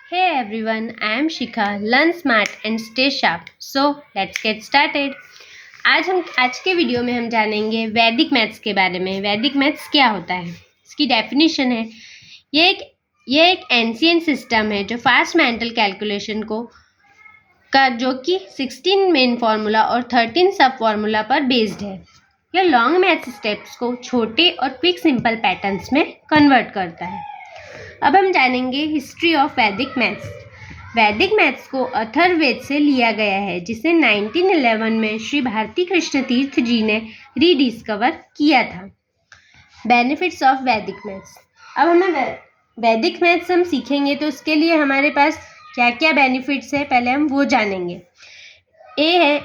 Hey everyone, I am Shikha. Learn smart and stay sharp. So let's get started. आज के video में हम जानेंगे वैदिक मैथ्स के बारे में। वैदिक मैथ्स क्या होता है, इसकी डेफिनेशन है। ये एक एंशिएंट सिस्टम है जो फास्ट मेंटल कैलकुलेशन जो कि 16 मेन फार्मूला और 13 सब फार्मूला पर बेस्ड है। यह लॉन्ग मैथ्स स्टेप्स को छोटे और क्विक सिंपल पैटर्न्स में कन्वर्ट करता है। अब हम जानेंगे हिस्ट्री ऑफ वैदिक मैथ्स। वैदिक मैथ्स को अथर्ववेद से लिया गया है, जिसे 1911 में श्री भारती कृष्ण तीर्थ जी ने रीडिस्कवर किया था। बेनिफिट्स ऑफ वैदिक मैथ्स। अब हमें वैदिक मैथ्स हम सीखेंगे तो उसके लिए हमारे पास क्या क्या बेनिफिट्स है, पहले हम वो जानेंगे। ए है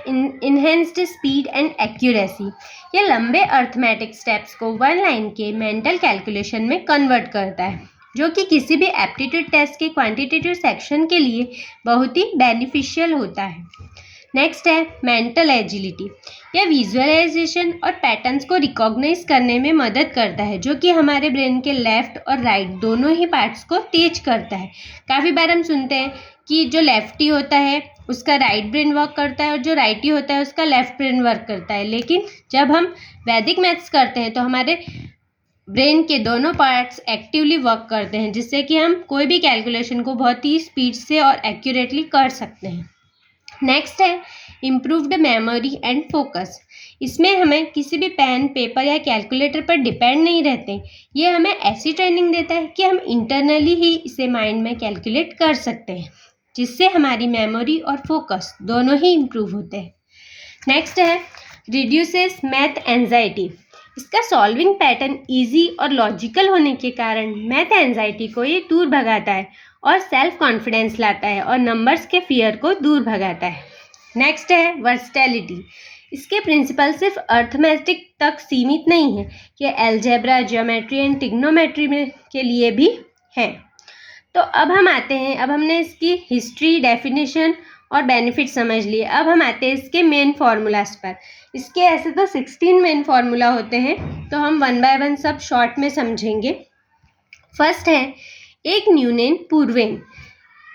इनहेंस्ड स्पीड एंड एक्यूरेसी। यह लंबे अर्थमेटिक स्टेप्स को वन लाइन के मेंटल कैलकुलेशन में कन्वर्ट करता है, जो कि किसी भी एप्टीट्यूड टेस्ट के क्वांटिटेटिव सेक्शन के लिए बहुत ही बेनिफिशियल होता है। नेक्स्ट है मेंटल एजिलिटी। यह विजुअलाइजेशन और पैटर्न्स को रिकॉग्नाइज करने में मदद करता है, जो कि हमारे ब्रेन के लेफ्ट और राइट दोनों ही पार्ट्स को तेज करता है। काफ़ी बार हम सुनते हैं कि जो लेफ्टी होता है उसका राइट ब्रेन वर्क करता है और जो राइटी होता है उसका लेफ्ट ब्रेन वर्क करता है, लेकिन जब हम वैदिक मैथ्स करते हैं तो हमारे ब्रेन के दोनों पार्ट्स एक्टिवली वर्क करते हैं, जिससे कि हम कोई भी कैलकुलेशन को बहुत ही स्पीड से और एक्यूरेटली कर सकते हैं। नेक्स्ट है इम्प्रूव्ड मेमोरी एंड फोकस। इसमें हमें किसी भी पेन, पेपर या कैलकुलेटर पर डिपेंड नहीं रहते। ये हमें ऐसी ट्रेनिंग देता है कि हम इंटरनली ही इसे माइंड में कैलकुलेट कर सकते हैं, जिससे हमारी मेमोरी और फोकस दोनों ही इम्प्रूव होते हैं। नेक्स्ट है रिड्यूसेस मैथ एंजाइटी। इसका सॉल्विंग पैटर्न इजी और लॉजिकल होने के कारण मैथ एंजाइटी को ये दूर भगाता है और सेल्फ कॉन्फिडेंस लाता है और नंबर्स के फियर को दूर भगाता है। नेक्स्ट है वर्सटैलिटी। इसके प्रिंसिपल सिर्फ अर्थमेटिक तक सीमित नहीं है, ये अलजेब्रा, ज्योमेट्री एंड ट्रिग्नोमेट्री में के लिए भी है। तो अब हम आते हैं, अब हमने इसकी हिस्ट्री, डेफिनेशन और बेनिफिट समझ लिए। अब हम आते हैं इसके मेन फार्मूलाज पर। इसके ऐसे तो 16 मेन फार्मूला होते हैं, तो हम वन बाय वन सब शॉर्ट में समझेंगे। फर्स्ट है एक न्यूनेन पूर्वेन।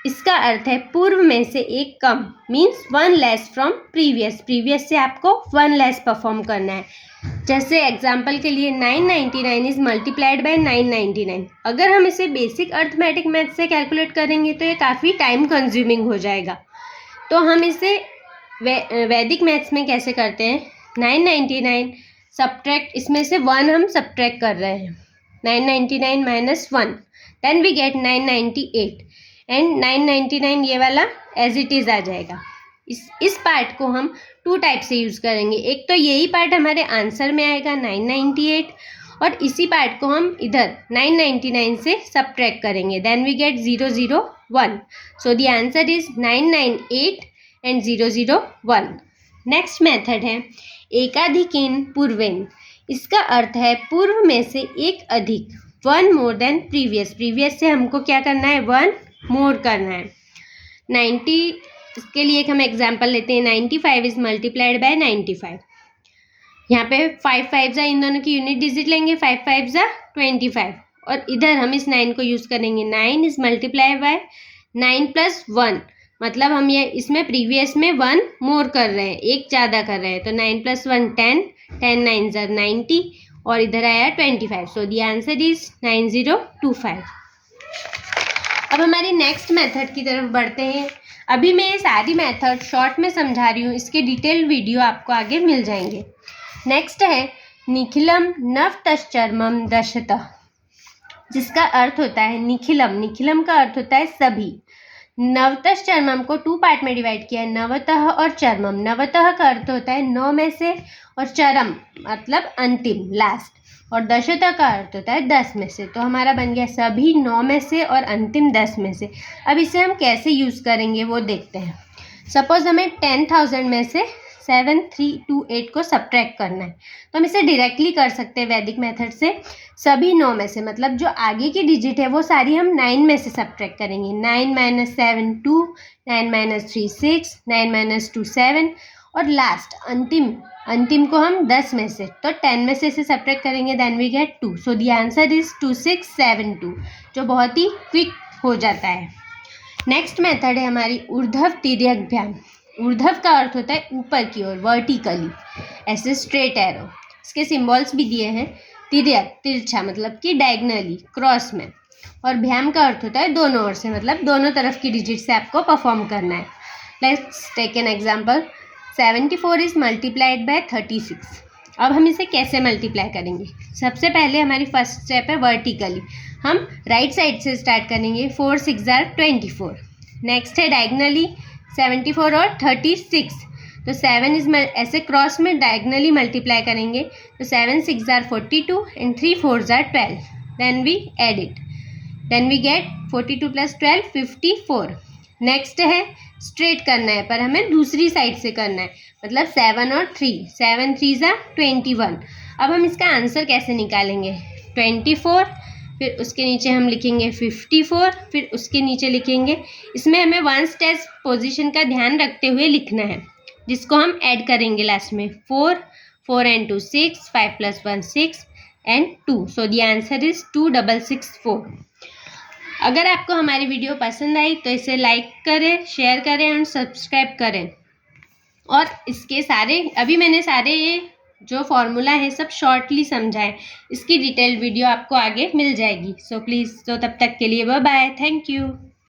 इसका अर्थ है पूर्व में से एक कम, means one less from previous. Previous से आपको वन लेस परफॉर्म करना है। जैसे एग्जाम्पल के लिए 999 इज मल्टीप्लाइड बाय 999। अगर हम इसे बेसिक अर्थमेटिक मैथ से कैलकुलेट करेंगे तो ये काफ़ी टाइम कंज्यूमिंग हो जाएगा। तो हम इसे वैदिक मैथ्स में कैसे करते हैं, 999 सब्ट्रैक्ट, इसमें से 1 हम सब्ट्रैक्ट कर रहे हैं, 999 minus 1, then we get 998 and 999 ये वाला एज इट इज़ आ जाएगा। इस पार्ट को हम 2 टाइप से यूज़ करेंगे। एक तो यही पार्ट हमारे आंसर में आएगा 998, और इसी पार्ट को हम इधर 999 से सब्ट्रैक्ट करेंगे, then we get 001। So the answer is 998 and 001। Next method है एकाधिकेन पूर्वेन। इसका अर्थ है पूर्व में से एक अधिक, 1 मोर देन प्रीवियस। प्रीवियस से हमको क्या करना है, 1 मोर करना है। 90, इसके लिए एक हम एग्जाम्पल लेते हैं, 95 इज मल्टीप्लाइड बाय 95। यहाँ पे 5 5 इन दोनों की यूनिट डिजिट लेंगे, 5 5 25, और इधर हम इस 9 को यूज़ करेंगे। 9 इज मल्टीप्लाई बाय 9 प्लस 1, मतलब हम ये इसमें प्रीवियस में 1 मोर कर रहे हैं, एक ज़्यादा कर रहे हैं। तो 9 प्लस 1 10, 10 9 ज़र 90, और इधर आया 25। सो द आंसर इज 9025। अब हमारी नेक्स्ट मेथड की तरफ बढ़ते हैं। अभी मैं ये सारी मेथड शॉर्ट में समझा रही हूँ, इसके डिटेल वीडियो आपको आगे मिल जाएंगे। नेक्स्ट है निखिलम नवतश्चर्मम दशतः, जिसका अर्थ होता है निखिलम। निखिलम का अर्थ होता है सभी। नवतश्चर्मम को 2 पार्ट में डिवाइड किया है, नवतः और चर्मम। नवतः का अर्थ होता है 9 में से, और चरम मतलब अंतिम, लास्ट, और दशतः का अर्थ होता है 10 में से। तो हमारा बन गया सभी 9 में से और अंतिम 10 में से। अब इसे हम कैसे यूज़ करेंगे वो देखते हैं। सपोज हमें 10,000 में से 7328 को सब्ट्रैक्ट करना है, तो हम इसे डायरेक्टली कर सकते हैं वैदिक मेथड से। सभी 9 में से, मतलब जो आगे की डिजिट है वो सारी हम 9 में से सब्ट्रैक्ट करेंगे। 9 माइनस 7 2, 9 माइनस 3 6, 9 माइनस 2 7, और लास्ट अंतिम को हम 10 में से, तो 10 में से इसे सब्ट्रैक्ट करेंगे, then we get 2। So the answer is 2672, जो बहुत ही क्विक हो जाता है। नेक्स्ट मेथड है हमारी ऊर्ध्व तिर्यक व्यायाम। ऊर्ध्व का अर्थ होता है ऊपर की ओर, वर्टिकली, ऐसे स्ट्रेट एरो। इसके सिंबल्स भी दिए हैं। तिर्यक तिरछा मतलब कि डायगनली, क्रॉस में। और व्यायाम का अर्थ होता है दोनों ओर से, मतलब दोनों तरफ की डिजिट से आपको परफॉर्म करना है। Let's take an example. 74 is multiplied by 36। अब हम इसे कैसे मल्टीप्लाई करेंगे? सबसे पहले हमारी फर्स्ट स्टेप है वर्टिकली। हम राइट साइड से स्टार्ट करेंगे। 4 6 are 24। नेक्स्ट है डायगनली 74 और 36। तो 7 इज ऐसे क्रॉस में डायगनली मल्टीप्लाई करेंगे। तो 7 6 are 42 and 3 4 are 12। Then we add it, then we get 42 + 12 54। Next है स्ट्रेट करना है, पर हमें दूसरी साइड से करना है, मतलब 7 और 3। 7 3 are 21। अब हम इसका आंसर कैसे निकालेंगे? 24, फिर उसके नीचे हम लिखेंगे 54, फिर उसके नीचे लिखेंगे। इसमें हमें 1 स्टेप पोजीशन का ध्यान रखते हुए लिखना है, जिसको हम ऐड करेंगे लास्ट में। 4 4 and 2 6, 5 + 1 6 and 2। So the answer is 2664। अगर आपको हमारी वीडियो पसंद आई तो इसे लाइक करें, शेयर करें और सब्सक्राइब करें। और इसके सारे मैंने सारे ये जो फॉर्मूला है सब शॉर्टली समझा है। इसकी डिटेल वीडियो आपको आगे मिल जाएगी। सो प्लीज़, तो तब तक के लिए बाय बाय, थैंक यू।